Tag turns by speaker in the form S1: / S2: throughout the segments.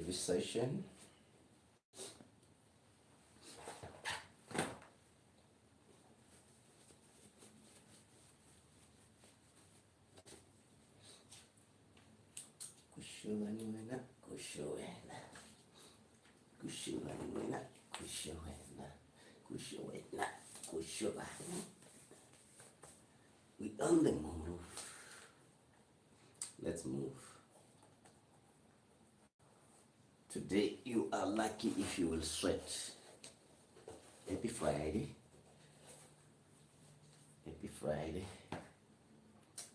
S1: previous session. We on the move. Let's move. Today you are lucky if you will sweat. Happy Friday. Happy Friday.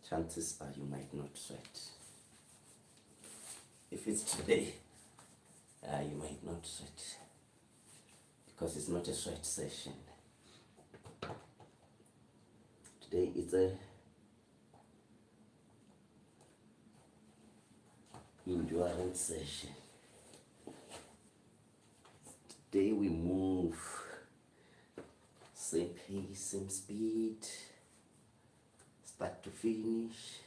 S1: Chances are you might not sweat. If it's today, you might not sweat because it's not a sweat session. Today is a endurance session. Today we move, same pace, same speed, start to finish.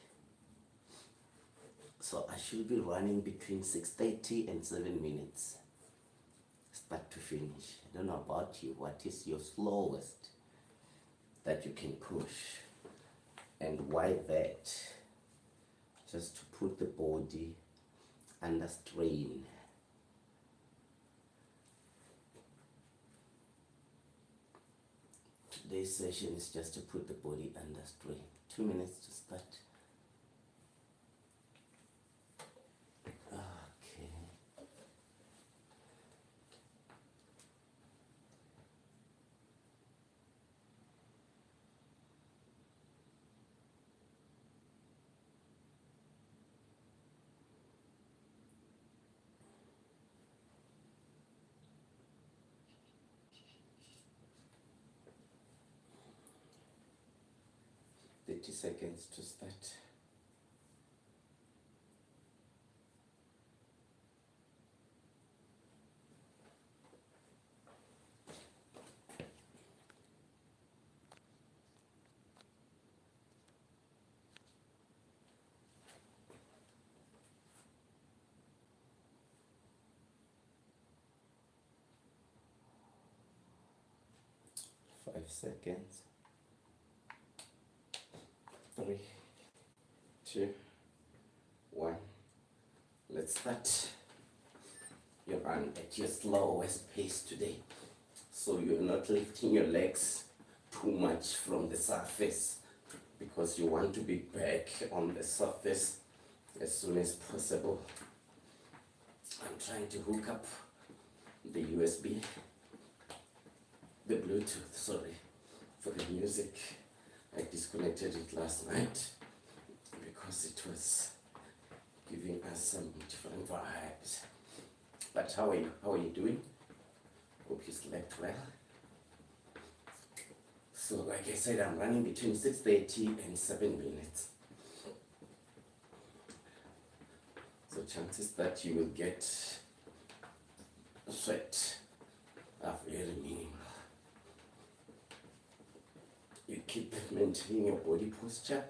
S1: So I should be running between 6:30 and 7 minutes, start to finish. I don't know about you, what is your slowest that you can push, and why that? Just to put the body under strain. Today's session is just to put the body under strain. 2 minutes to start. Okay. Seconds to start. Five seconds. 3, 2, 1. Let's start your run at your slowest pace today. So you're not lifting your legs too much from the surface because you want to be back on the surface as soon as possible. I'm trying to hook up the USB, the Bluetooth, sorry, for the music. I disconnected it last night because it was giving us some different vibes. But how are you? How are you doing? Hope you slept well. So like I said, I'm running between 6:30 and 7 minutes. So chances that you will get sweat are very minimal. You keep maintaining your body posture.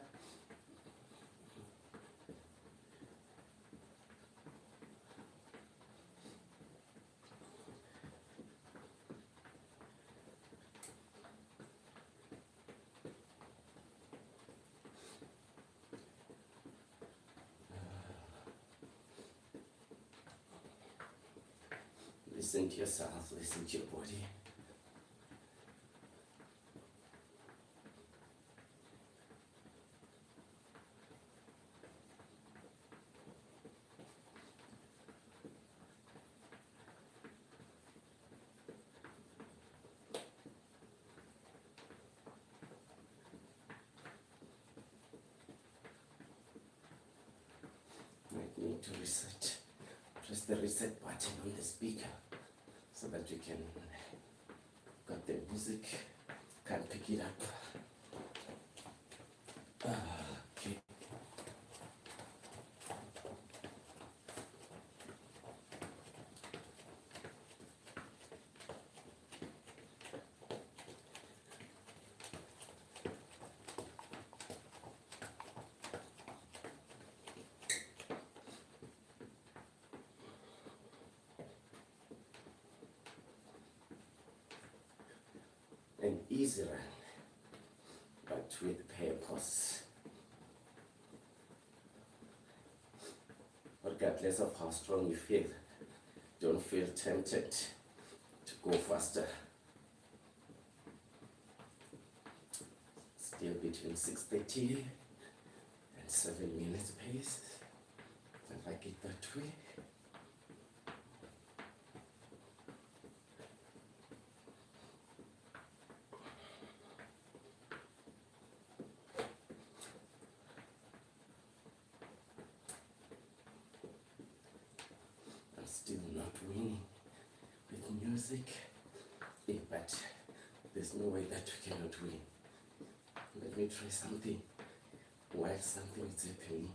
S1: Listen to yourself, listen to your body. Might need to reset. Press the reset button on the speaker so that you can got the music, can pick it up. Okay. an easy run, but with purpose. Regardless of how strong you feel, don't feel tempted to go faster. Still between 6:30 and 7 minutes pace. I like it that way. I'm still not winning with music, but there's no way that we cannot win. Let me try something while something is happening.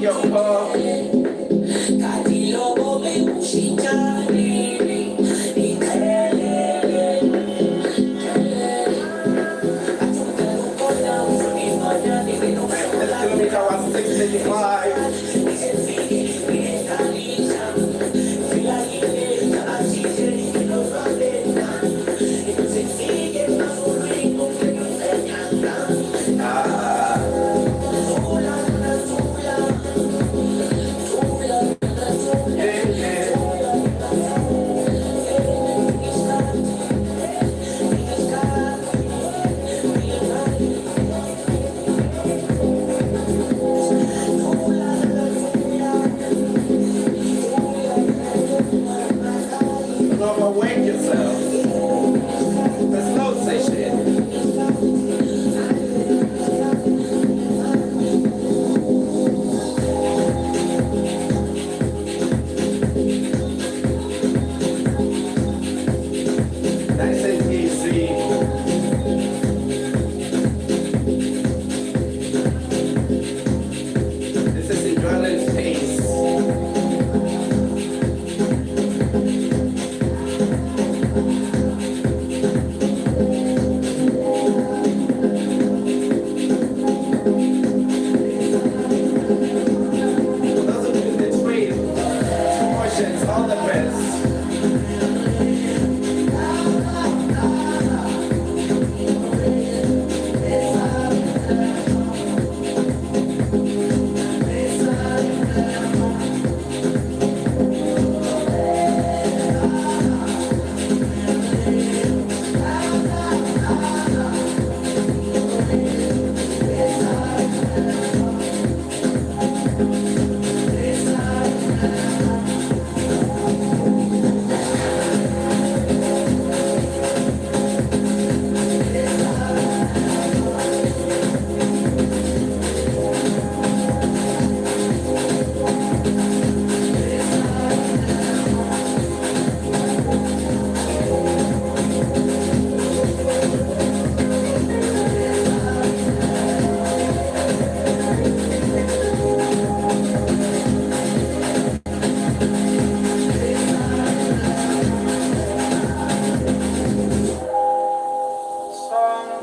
S1: your core. Kilometer was 685. Overweight yourself. The slow session. Nice and easy. This is endurance pace. All the best.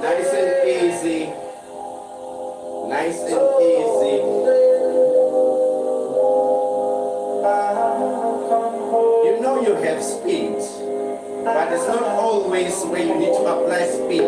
S1: Nice and easy. Nice and easy. You know you have speed, but it's not always where you need to apply speed.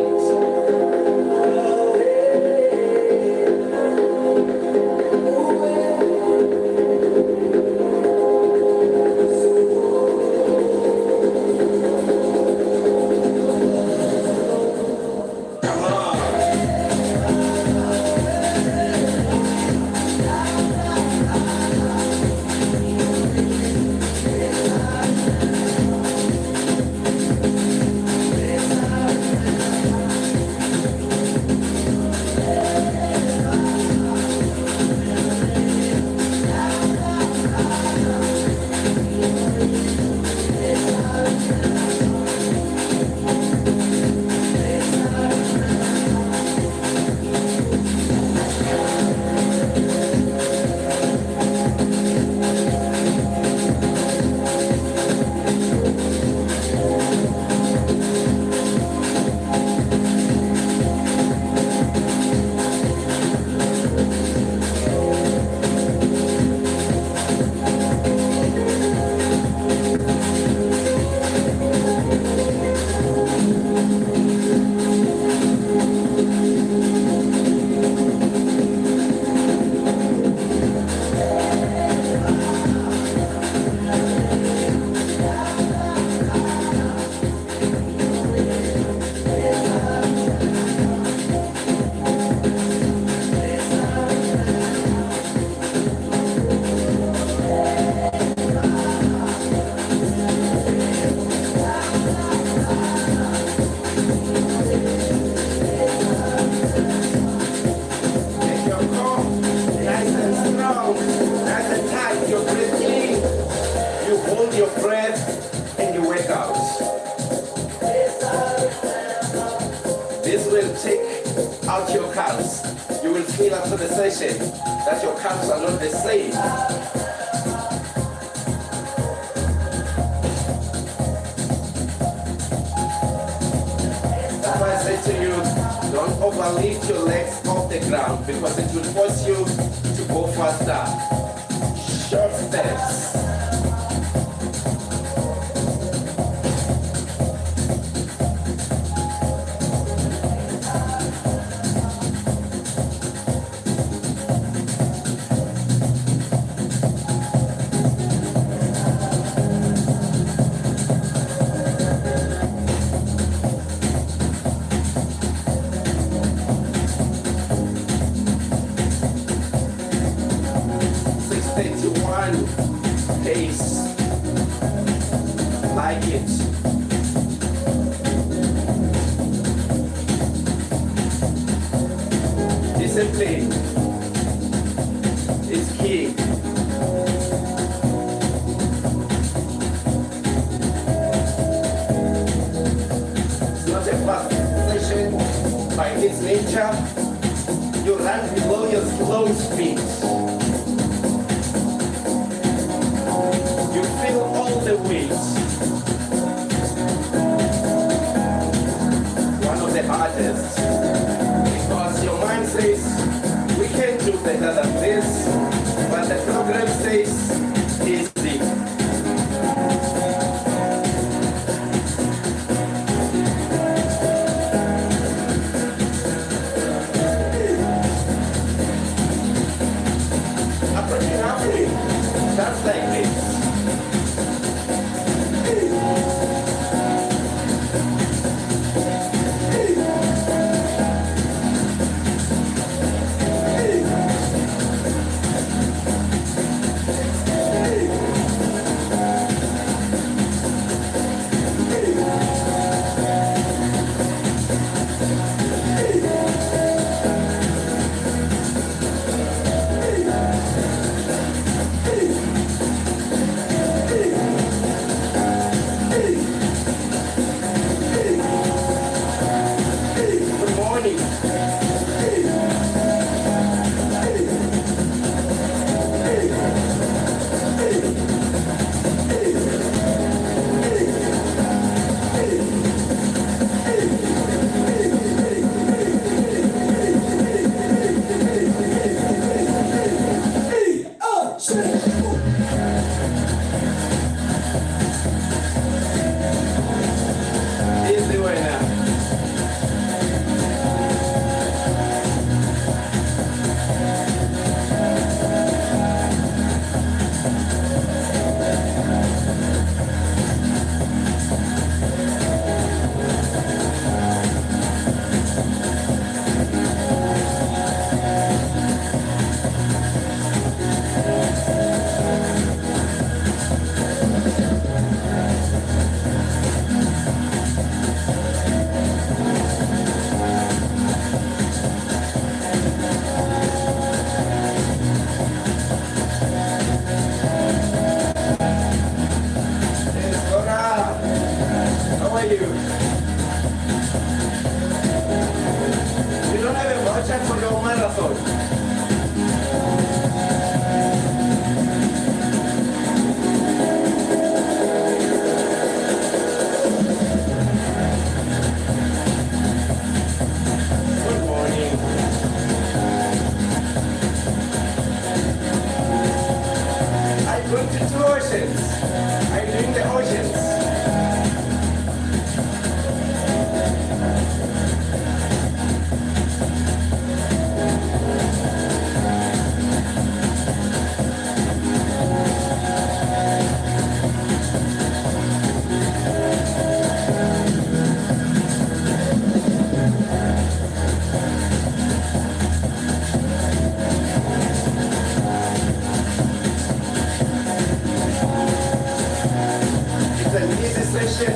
S1: This will take out your calves. You will feel after the session that your calves are not the same. That's why I say to you, don't overlift your legs off the ground because it will force you to go faster. Short steps. Pace like it. Discipline is key. It's not a fast session by its nature. You run below your slow speed. You feel all the weight. One of the hardest. Because your mind says, we can do better than this, but the program says, easy. Approaching halfway, just like this.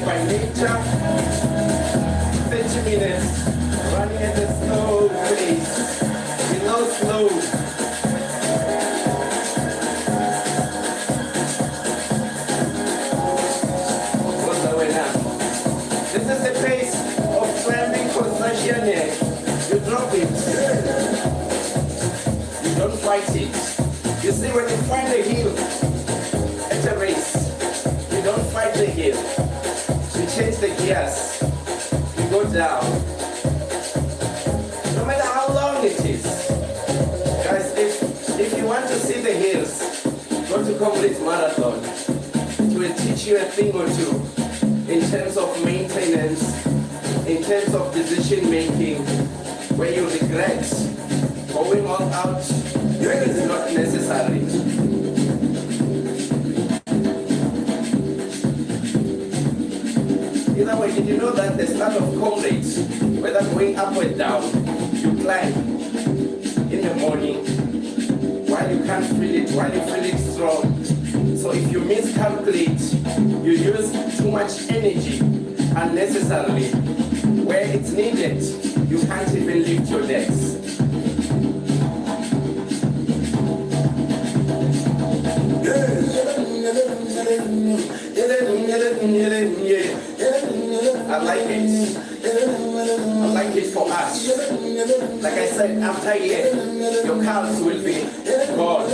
S1: By nature, 30 minutes, running at a slow pace, below slow. What's the way now? This is the pace of climbing for Sashia neck. You drop it. find a hill at a race. You don't fight the hill. You change the gears. You go down. No matter how long it is. Guys, if you want to see the hills, go to Comrades Marathon. It will teach you a thing or two in terms of maintenance, in terms of decision making, where you regret going all out when it's not necessary. Either way, did you know that the start of Comrades, whether going up or down, you climb in the morning while you can't feel it, while you feel it strong. So if you miscalculate, you use too much energy unnecessarily. Where it's needed, you can't even lift your legs. I like it. I like it for us. Like I said, after a year, your calves will be gone.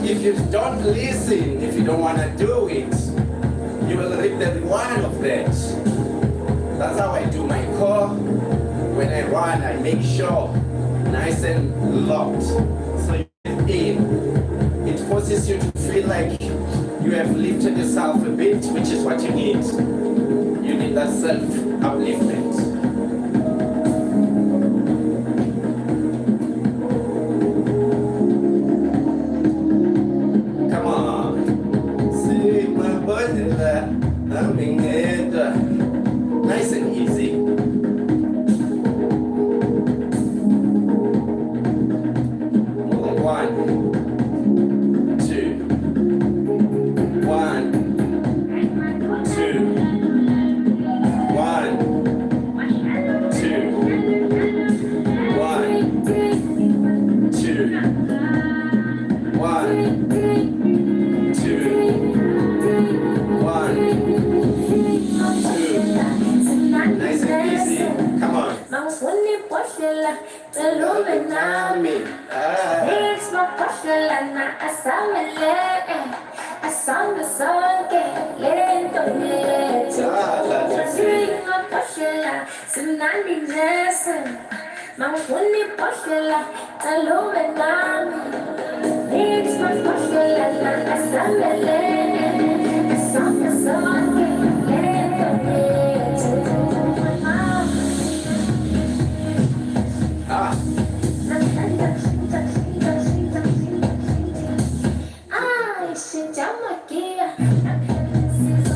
S1: If you don't listen, if you don't want to do it, you will reap the reward of that. That's how I do my core. When I run, I make sure nice and locked. So you get in. It forces you to feel like you have lifted yourself a bit, which is what you need. You need that self-upliftment. Nice and easy. Moving one.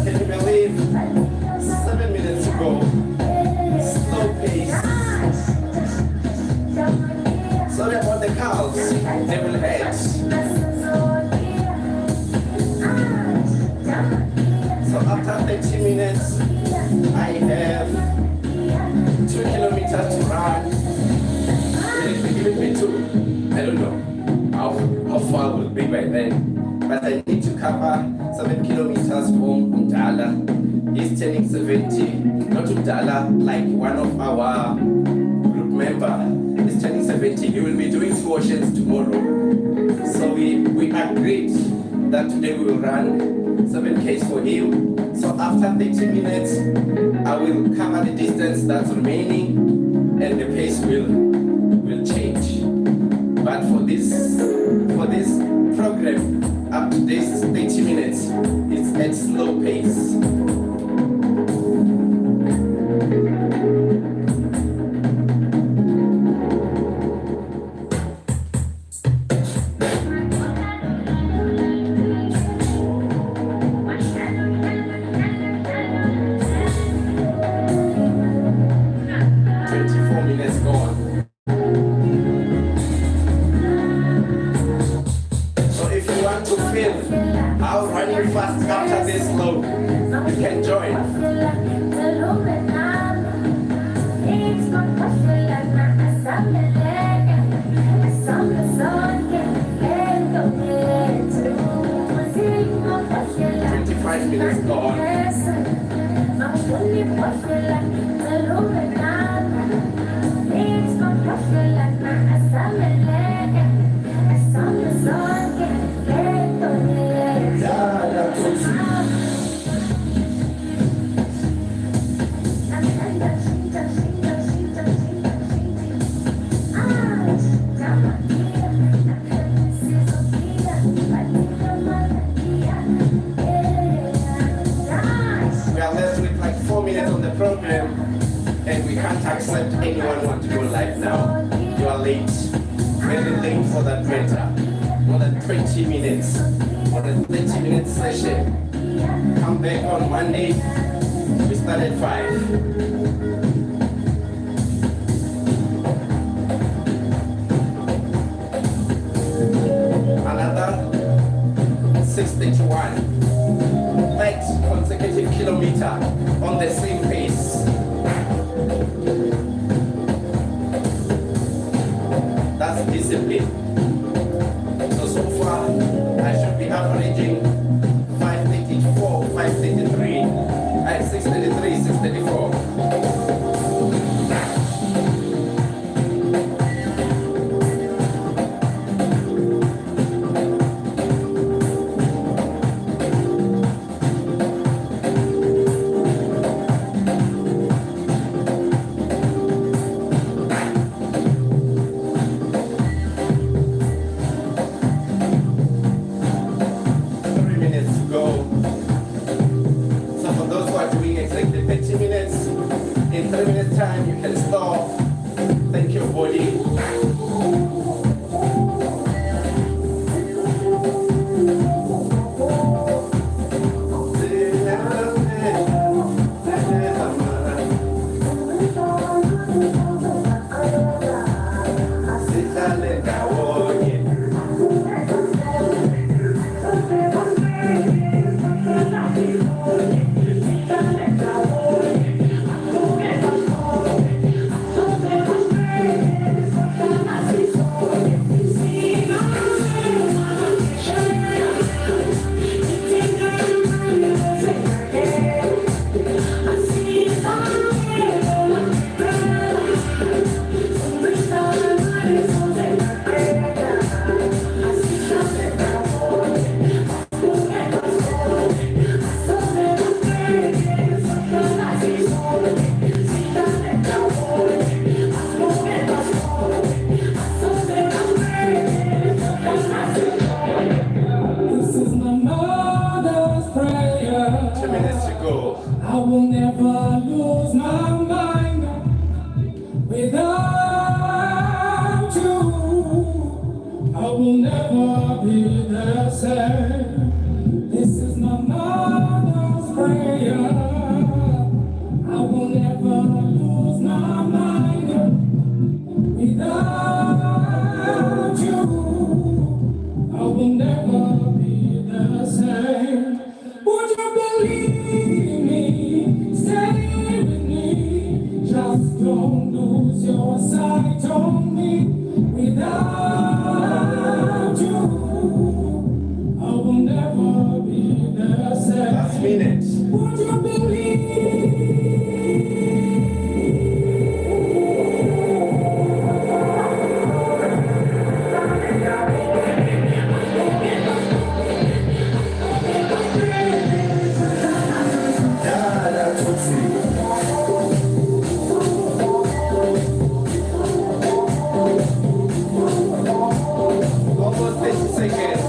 S1: Can you believe? 7 minutes to go. Slow pace. Sorry about the cows. They will head. So after 30 minutes, I have 2 kilometers to run. Will it be 2? I don't know how far will be by then. But I need to cover 7 kilometers from Ndala. He's turning 70. Not Ndala, like one of our group member. He's turning 70. He will be doing 2 oceans tomorrow. So we agreed that today we will run 7Ks for him. So after 30 minutes, I will cover the distance that's remaining and the pace will change. But for this program, up to this 30 minutes, it's at slow pace. Fast after this load, you can join. "25 minutes gone." Program, and we can't accept anyone want to go live now. You are late, very late for that matter. More than 20 minutes, more than 30-minute session. Come back on Monday. We start at 5. Another 631. Right consecutive kilometer on the same pace. That's discipline. So far, I should be averaging 534, 533, and 633, 634.
S2: be the same. This is my mother's prayer. I will never lose my mind without you. I will never be the same. Would you believe me? Stay with me. Just don't lose your sight on me. Without you, I will never be the same.
S1: Last minute.
S2: Would you believe?
S1: Almost 30 seconds.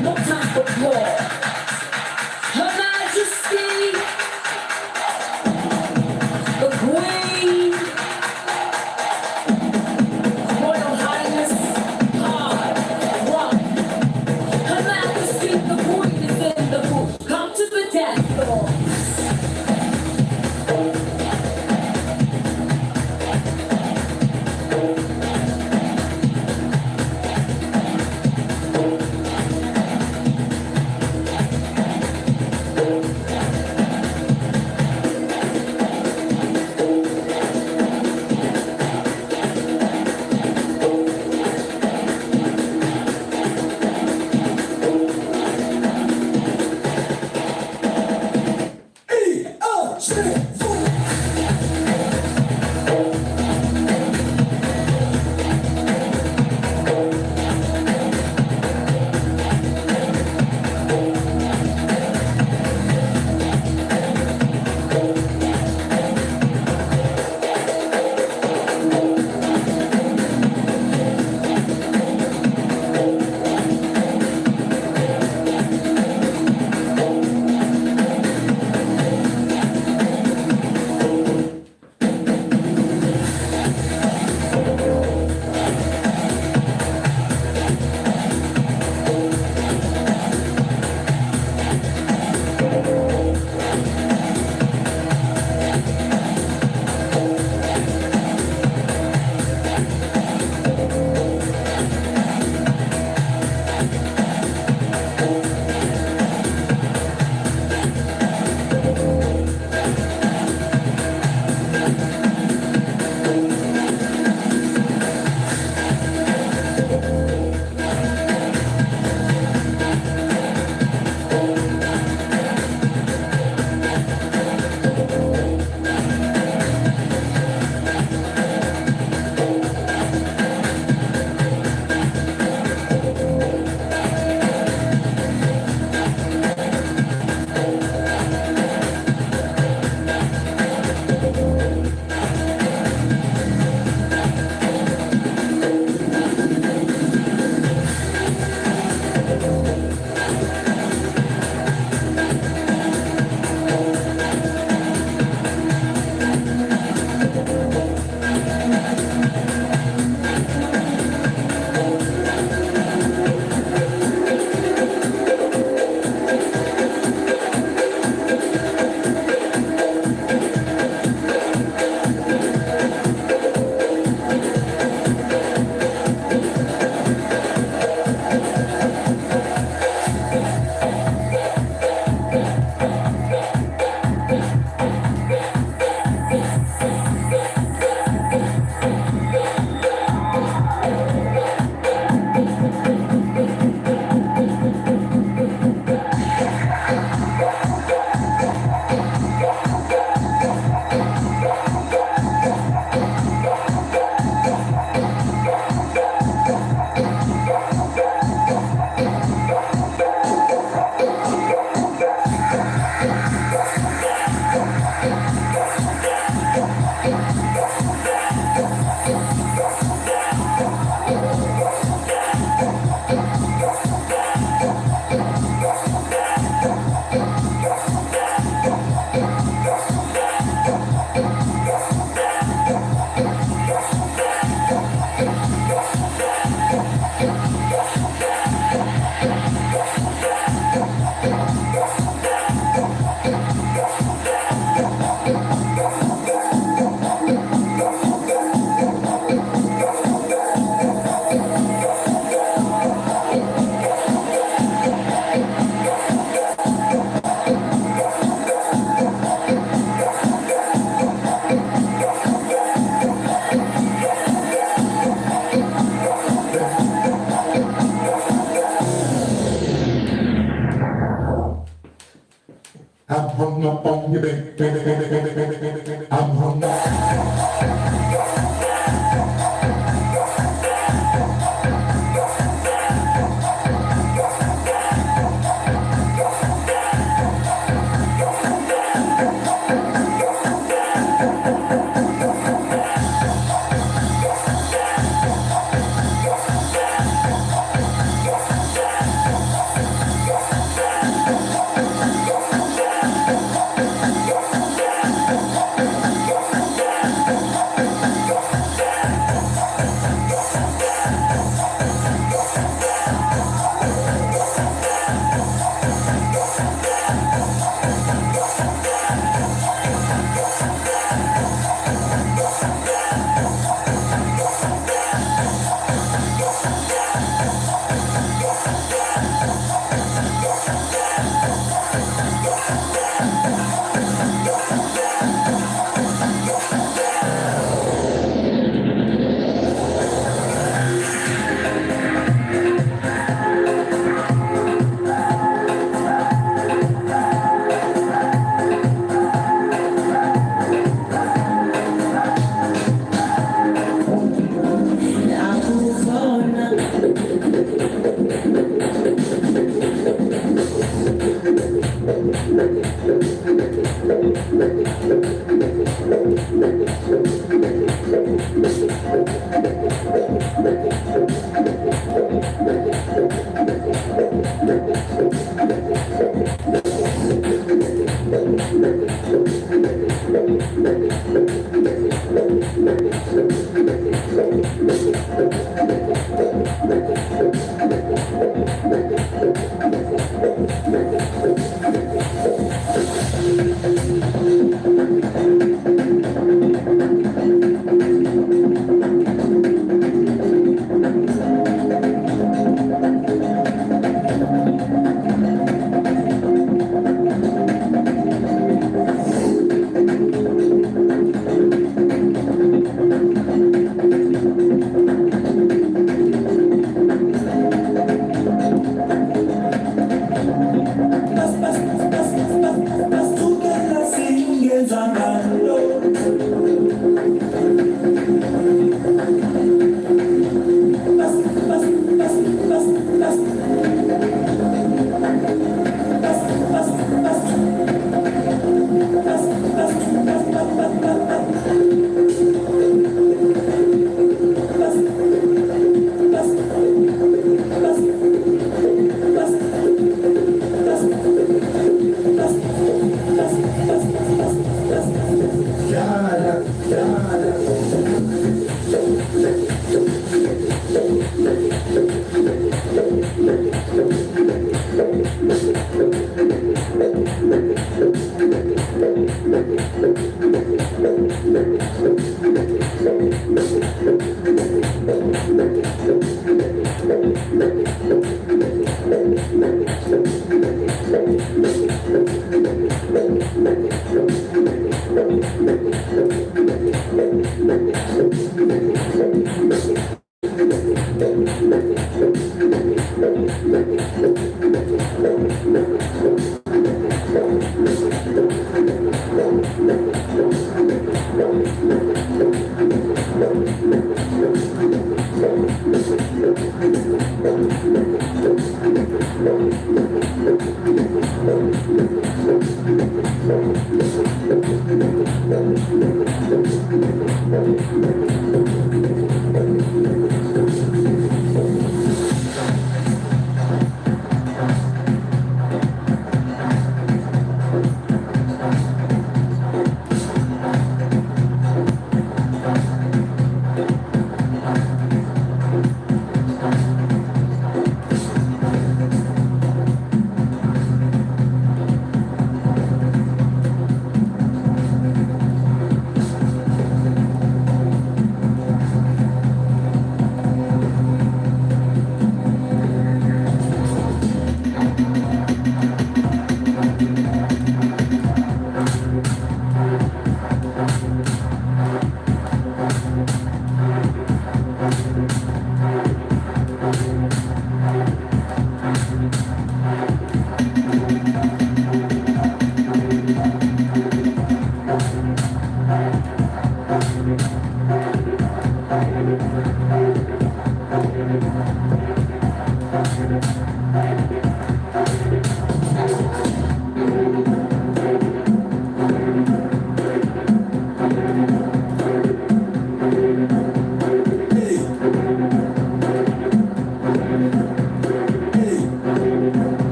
S2: No time for war. Her Majesty, the Queen, Royal Highness, One. Her Majesty, the Queen is in the booth. Come to the dance floor.
S3: I'm hung up on you, baby. I'm hung up.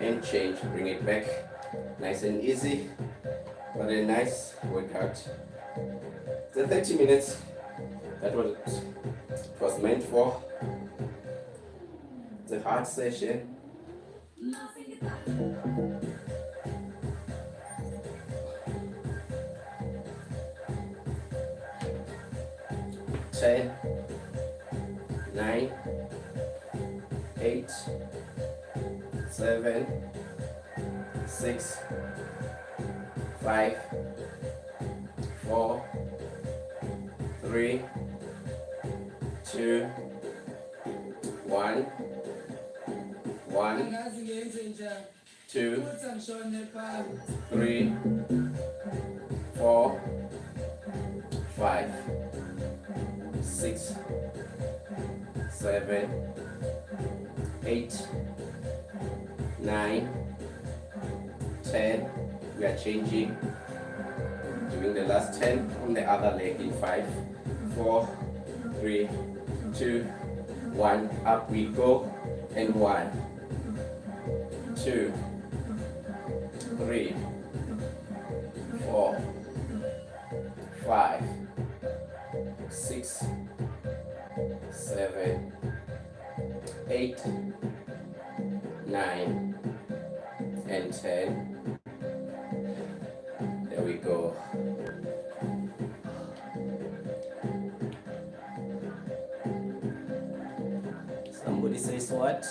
S1: And change, bring it back, nice and easy, but a nice workout. The 30 minutes, that was it was meant for. The hard session. 10, 9, 8, 7, 6, 5, 4, 3, 2, 1, 1, 2, 3, 4, 5, 6, 7, 8, 9, 10. We are changing, doing the last 10 on the other leg in 5, 4, 3, 2, 1. Up we go, and 1, 2, 3, 4, 5, 6, 7, 8, 9, and 10. There we go. Somebody says what?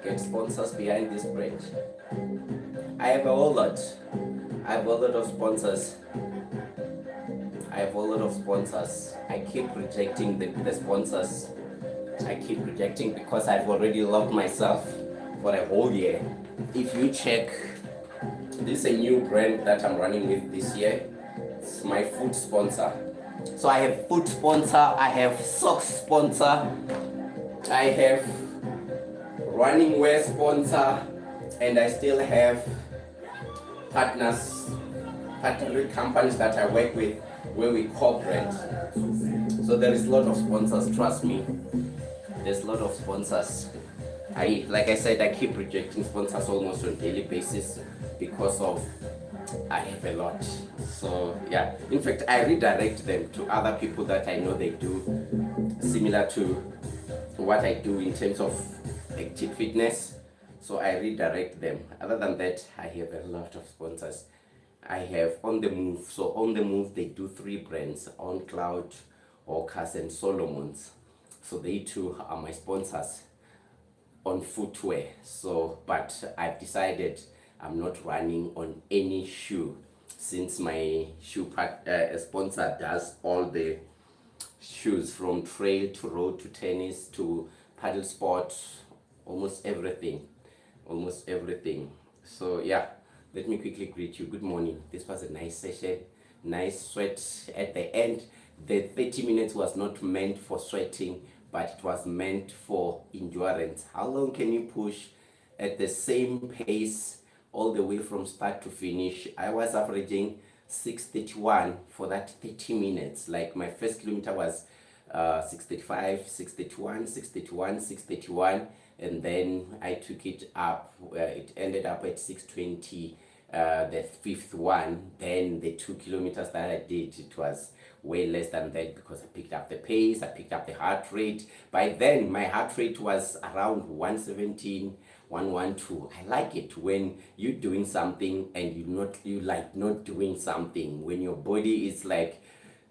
S1: Get sponsors behind this branch. I have a whole lot. I have a lot of sponsors. I keep rejecting the sponsors. I keep rejecting because I've already loved myself for a whole year. If you check, this is a new brand that I'm running with this year. It's my food sponsor. So I have food sponsor, I have socks sponsor, I have running wear sponsor, and I still have partner companies that I work with where we cooperate. So there is a lot of sponsors, trust me. There's a lot of sponsors. Like I said, I keep rejecting sponsors almost on a daily basis because of I have a lot. So yeah, in fact, I redirect them to other people that I know they do similar to what I do in terms of active fitness. So I redirect them. Other than that, I have a lot of sponsors. I have On The Move. So On The Move, they do 3 brands: On Cloud, Orcas, and Solomon's. So they two are my sponsors on footwear. So, but I've decided I'm not running on any shoe since my shoe sponsor does all the shoes from trail to road to tennis to paddle sport, almost everything. So yeah, let me quickly greet you. Good morning. This was a nice session, nice sweat at the end. The 30 minutes was not meant for sweating, but it was meant for endurance. How long can you push at the same pace all the way from start to finish? I was averaging 6:31 for that 30 minutes. Like my first kilometer was 6:35, 6:31, 6:31, 6:31, and then I took it up. It ended up at 6:20. The fifth one. Then the 2 kilometers that I did, it was way less than that because I picked up the pace, I picked up the heart rate. By then my heart rate was around 117, 112. I like it when you're doing something and you like not doing something, when your body is like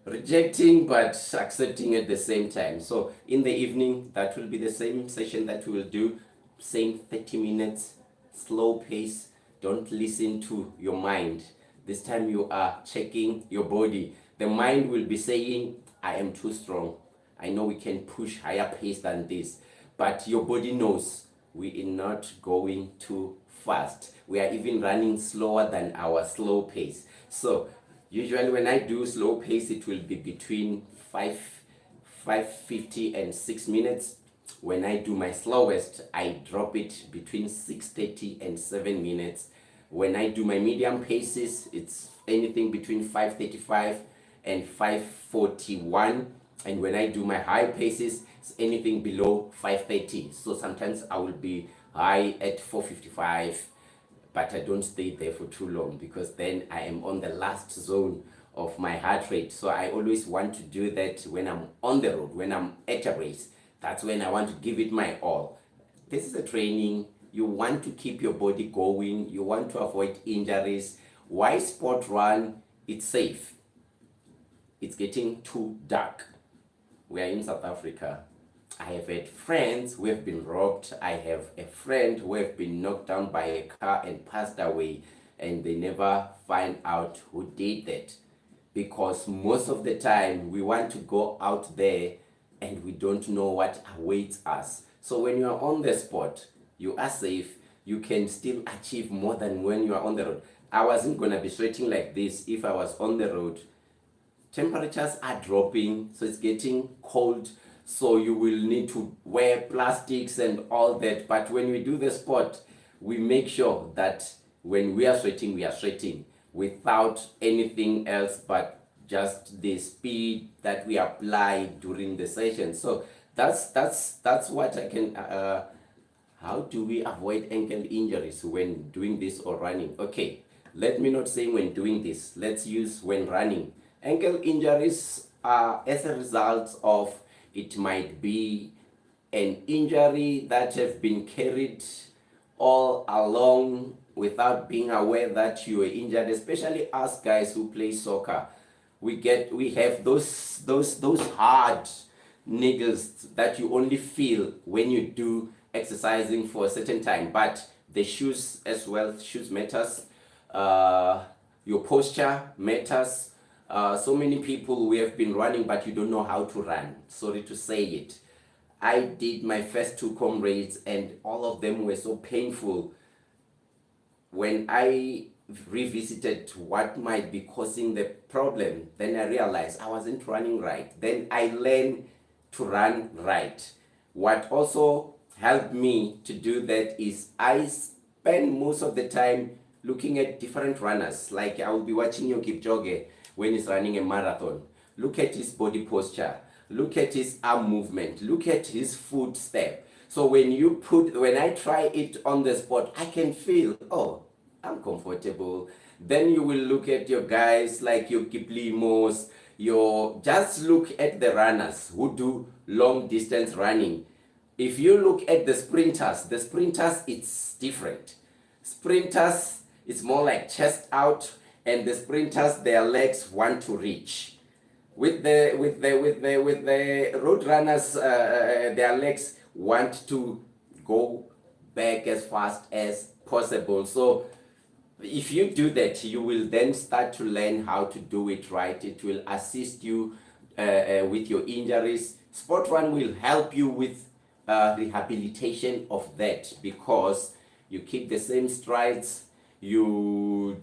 S1: rejecting but accepting at the same time. So in the evening, that will be the same session that we will do, same 30 minutes, slow pace. Don't listen to your mind. This time you are checking your body. The mind will be saying, I am too strong. I know we can push higher pace than this. But your body knows we are not going too fast. We are even running slower than our slow pace. So usually when I do slow pace, it will be between 5:50 and 6 minutes. When I do my slowest, I drop it between 6:30 and 7 minutes. When I do my medium paces, it's anything between 5:35 and 5:41. And when I do my high paces, it's anything below 5:30. So sometimes I will be high at 4:55, but I don't stay there for too long because then I am on the last zone of my heart rate. So I always want to do that when I'm on the road, when I'm at a race. That's when I want to give it my all. this is a training. You want to keep your body going. You want to avoid injuries. Why Spotrun? It's safe. It's getting too dark. We are in South Africa. I have had friends who have been robbed. I have a friend who have been knocked down by a car and passed away, and they never find out who did that. Because most of the time we want to go out there and we don't know what awaits us. So when you are on the spot, you are safe. You can still achieve more than when you are on the road. I wasn't going to be sweating like this if I was on the road. Temperatures are dropping, so it's getting cold, so you will need to wear plastics and all that. But when we do the sport, we make sure that when we are sweating without anything else but just the speed that we apply during the session. So that's what I can how do we avoid ankle injuries when doing this or running? Okay, let me not say when doing this. Let's use when running. Ankle injuries are as a result of, it might be an injury that have been carried all along without being aware that you were injured, especially us guys who play soccer. We have those hard niggles that you only feel when you do exercising for a certain time. But the shoes as well, shoes matters, your posture matters. So many people, we have been running but you don't know how to run. Sorry to say it. I did my first 2 comrades and all of them were so painful. When I revisited what might be causing the problem, then I realized I wasn't running right. Then I learned to run right. What also helped me to do that is I spend most of the time looking at different runners. Like I will be watching Kipchoge when he's running a marathon. Look at his body posture. Look at his arm movement. Look at his footstep. So when I try it on the spot, I can feel, oh, I'm comfortable. Then you will look at your guys like your Kiplimos, just look at the runners who do long distance running. If you look at the sprinters, it's different. Sprinters, it's more like chest out, and the sprinters, their legs want to reach. With the road runners, their legs want to go back as fast as possible. So if you do that, you will then start to learn how to do it right. It will assist you with your injuries. Spotrun will help you with rehabilitation of that, because you keep the same strides. You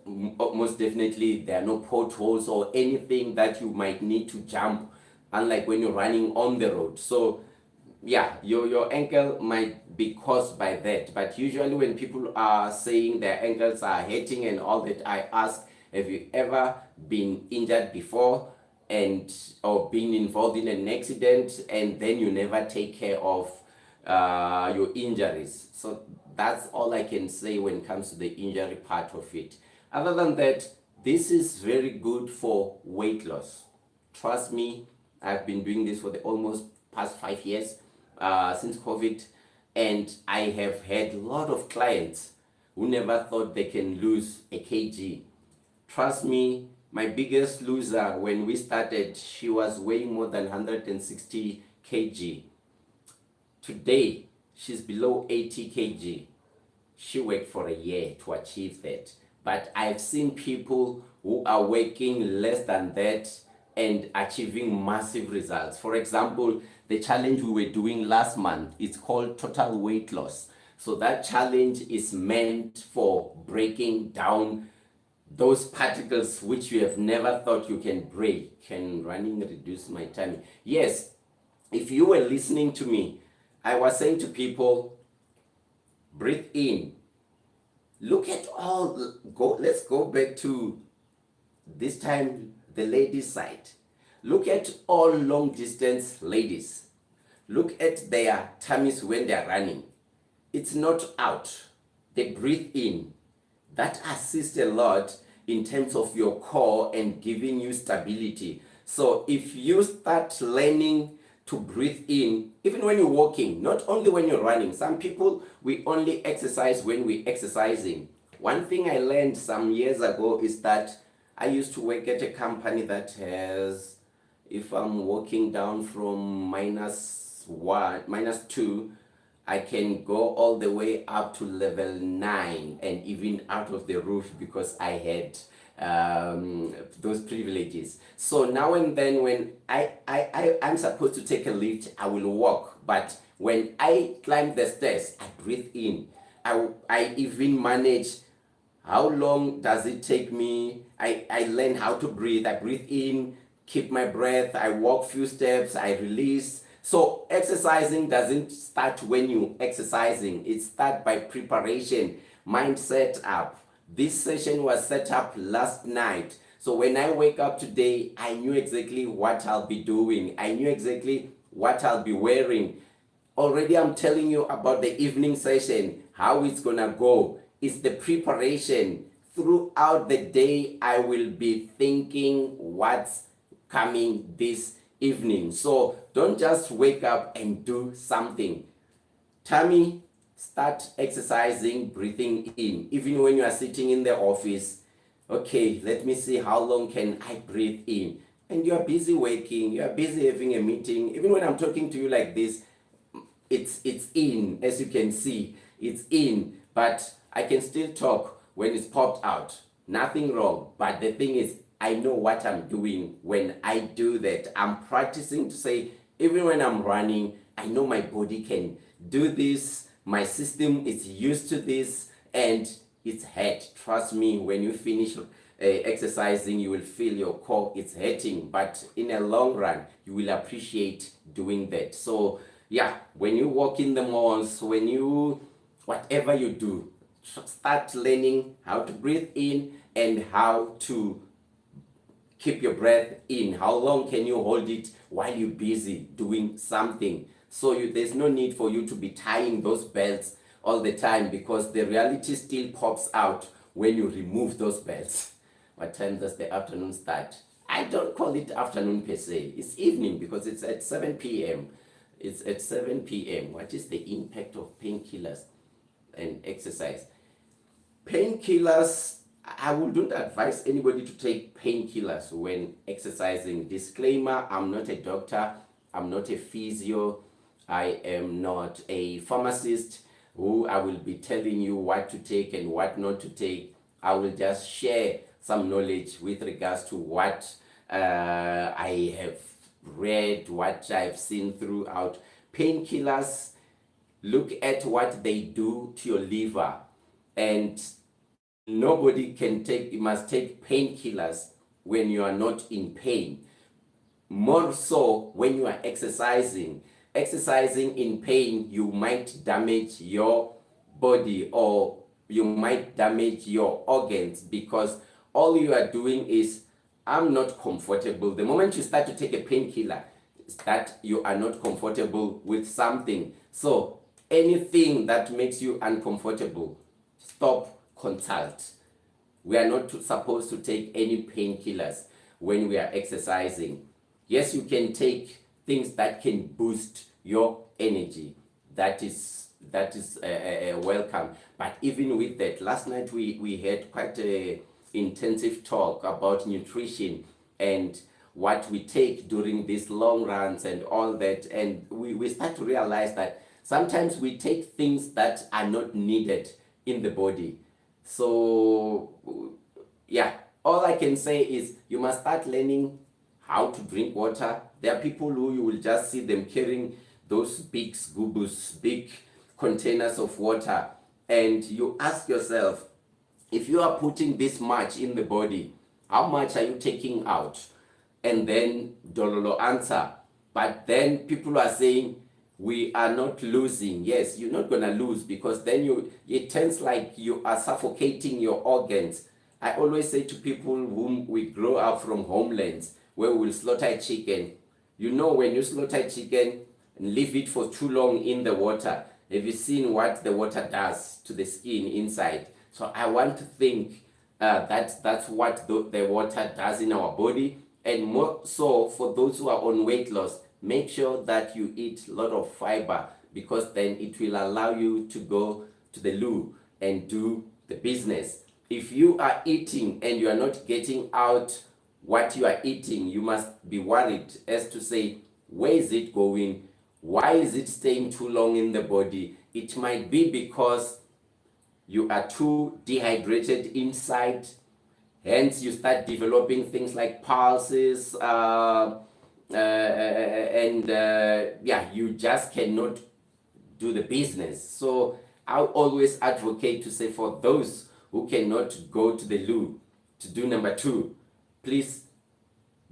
S1: most definitely, there are no potholes or anything that you might need to jump, unlike when you're running on the road. So yeah, your ankle might be caused by that. But usually when people are saying their ankles are hurting and all that, I ask, have you ever been injured before or been involved in an accident and then you never take care of your injuries? So that's all I can say when it comes to the injury part of it. Other than that, this is very good for weight loss. Trust me, I've been doing this for the almost past 5 years, since COVID, and I have had a lot of clients who never thought they can lose a kg. Trust me, my biggest loser when we started, she was weighing more than 160 kg. Today, she's below 80 kg. She worked for a year to achieve that. But I've seen people who are working less than that and achieving massive results. For example, the challenge we were doing last month, it's called total weight loss. So that challenge is meant for breaking down those particles which you have never thought you can break. Can running reduce my time? Yes, if you were listening to me, I was saying to people, breathe in. Look at let's go back to this time, the ladies' side. Look at all long distance ladies. Look at their tummies when they are running. It's not out. They breathe in. That assists a lot in terms of your core and giving you stability. So if you start learning to breathe in, even when you're walking, not only when you're running. Some people, we only exercise when we're exercising. One thing I learned some years ago is that I used to work at a company that has, if I'm walking down from -1, -2, I can go all the way up to level 9 and even out of the roof because I had those privileges. So now and then when I'm supposed to take a lift, I will walk. But when I climb the stairs, I breathe in. I even manage how long does it take me. I learn how to breathe. I breathe in, keep my breath, I walk few steps, I release. So exercising doesn't start when you're exercising. It starts by preparation, mindset up. This session was set up last night. So when I wake up today, I knew exactly what I'll be doing. I knew exactly what I'll be wearing. Already I'm telling you about the evening session, how it's gonna go. It's the preparation. Throughout the day, I will be thinking what's coming this evening. So don't just wake up and do something. Tammy, start exercising, breathing in. Even when you are sitting in the office, okay, let me see how long can I breathe in. And you are busy working, you are busy having a meeting. Even when I'm talking to you like this, it's in, as you can see, it's in. But I can still talk when it's popped out. Nothing wrong. But the thing is, I know what I'm doing when I do that. I'm practicing to say, even when I'm running, I know my body can do this. My system is used to this and it's hurt. Trust me, when you finish exercising, you will feel your core is hurting. But in a long run, you will appreciate doing that. So yeah, when you walk in the malls, when you, whatever you do, start learning how to breathe in and how to keep your breath in. How long can you hold it while you're busy doing something? So there's no need for you to be tying those belts all the time, because the reality still pops out when you remove those belts. What time does the afternoon start? I don't call it afternoon per se. It's evening because it's at 7 p.m. It's at 7 p.m. What is the impact of painkillers and exercise? Painkillers, I wouldn't advise anybody to take painkillers when exercising. Disclaimer, I'm not a doctor, I'm not a physio, I am not a pharmacist who I will be telling you what to take and what not to take. I will just share some knowledge with regards to what I have read, what I've seen throughout. Painkillers, look at what they do to your liver, and nobody can take, you must take painkillers when you are not in pain. More so when you are exercising. Exercising in pain, you might damage your body or you might damage your organs, because all you are doing is, I'm not comfortable. The moment you start to take a painkiller, is that you are not comfortable with something. So anything that makes you uncomfortable, stop, consult. We are not supposed to take any painkillers when we are exercising. Yes, you can take things that can boost your energy. That is welcome. But even with that, last night we had quite a intensive talk about nutrition and what we take during these long runs and all that. And we start to realize that sometimes we take things that are not needed in the body. So yeah, all I can say is you must start learning how to drink water. There are people who you will just see them carrying those big scoobus, big containers of water, and you ask yourself, if you are putting this much in the body, how much are you taking out? And then Dololo answer. But then people are saying, we are not losing. Yes, you're not gonna lose, because then it turns like you are suffocating your organs. I always say to people whom we grow up from homelands where we will slaughter a chicken, you know, when you slaughter a chicken and leave it for too long in the water, have you seen what the water does to the skin inside? So I want to think that's what the water does in our body. And more so for those who are on weight loss, make sure that you eat a lot of fiber, because then it will allow you to go to the loo and do the business. If you are eating and you are not getting out what you are eating, you must be worried as to say, where is it going? Why is it staying too long in the body? It might be because you are too dehydrated inside, hence you start developing things like pulses, and yeah, you just cannot do the business. So I always advocate to say, for those who cannot go to the loo to do number 2, please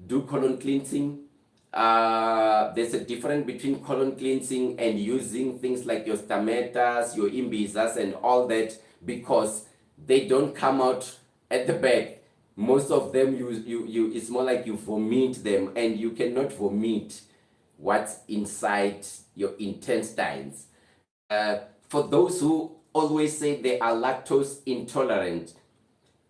S1: do colon cleansing. There's a difference between colon cleansing and using things like your stametas, your imbizas, and all that, because they don't come out at the back. Most of them, you it's more like you vomit them, and you cannot vomit what's inside your intestines. For those who always say they are lactose intolerant,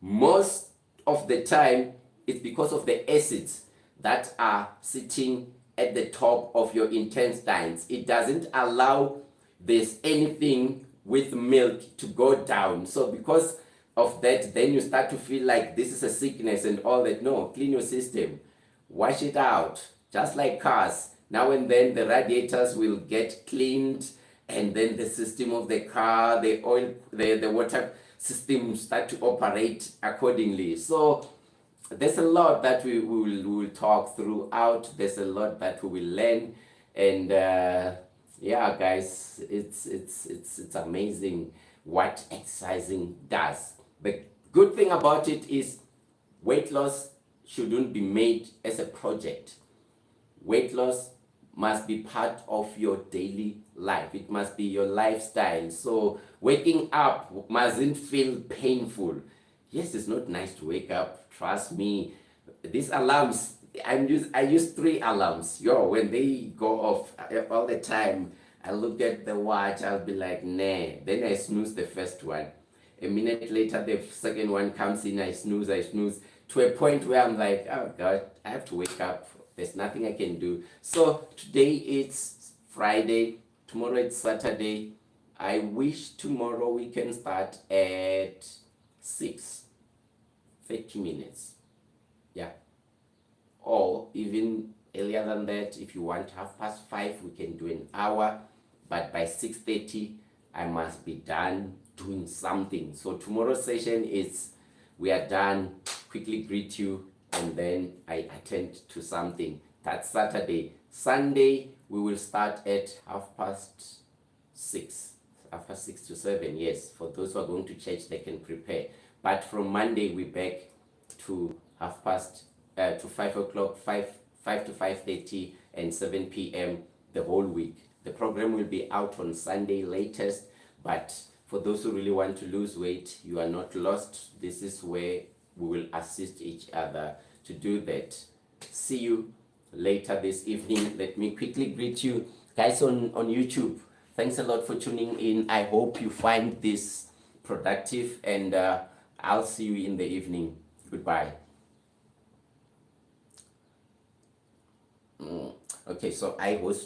S1: most of the time it's because of the acids that are sitting at the top of your intestines. It doesn't allow there's anything with milk to go down. So because of that, then you start to feel like this is a sickness and all that. No, clean your system, wash it out, just like cars. Now and then the radiators will get cleaned, and then the system of the car, the oil, the water system start to operate accordingly. So there's a lot that we will talk throughout. There's a lot that we will learn, and yeah, guys, it's amazing what exercising does. The good thing about it is weight loss shouldn't be made as a project. Weight loss must be part of your daily life. It must be your lifestyle. So waking up mustn't feel painful. Yes, it's not nice to wake up. Trust me. These alarms, I use 3 alarms. When they go off all the time, I look at the watch, I'll be like, nah. Then I snooze the first one. A minute later, the second one comes in, I snooze, to a point where I'm like, oh God, I have to wake up. There's nothing I can do. So today it's Friday, tomorrow it's Saturday. I wish tomorrow we can start at 6, 30 minutes. Yeah. Or even earlier than that, if you want 5:30, we can do an hour. But by 6:30, I must be done doing something. So tomorrow's session is, we are done, quickly greet you, and then I attend to something. That's Saturday. Sunday, we will start at 6:30. 6:30 to 7, yes. For those who are going to church, they can prepare. But from Monday, we're back to 5 o'clock, 5 to 5:30, and 7 p.m. the whole week. The program will be out on Sunday latest, but for those who really want to lose weight, you are not lost. This is where we will assist each other to do that. See you later this evening. Let me quickly greet you guys on YouTube. Thanks a lot for tuning in. I hope you find this productive, and I'll see you in the evening. Goodbye. Okay, so I host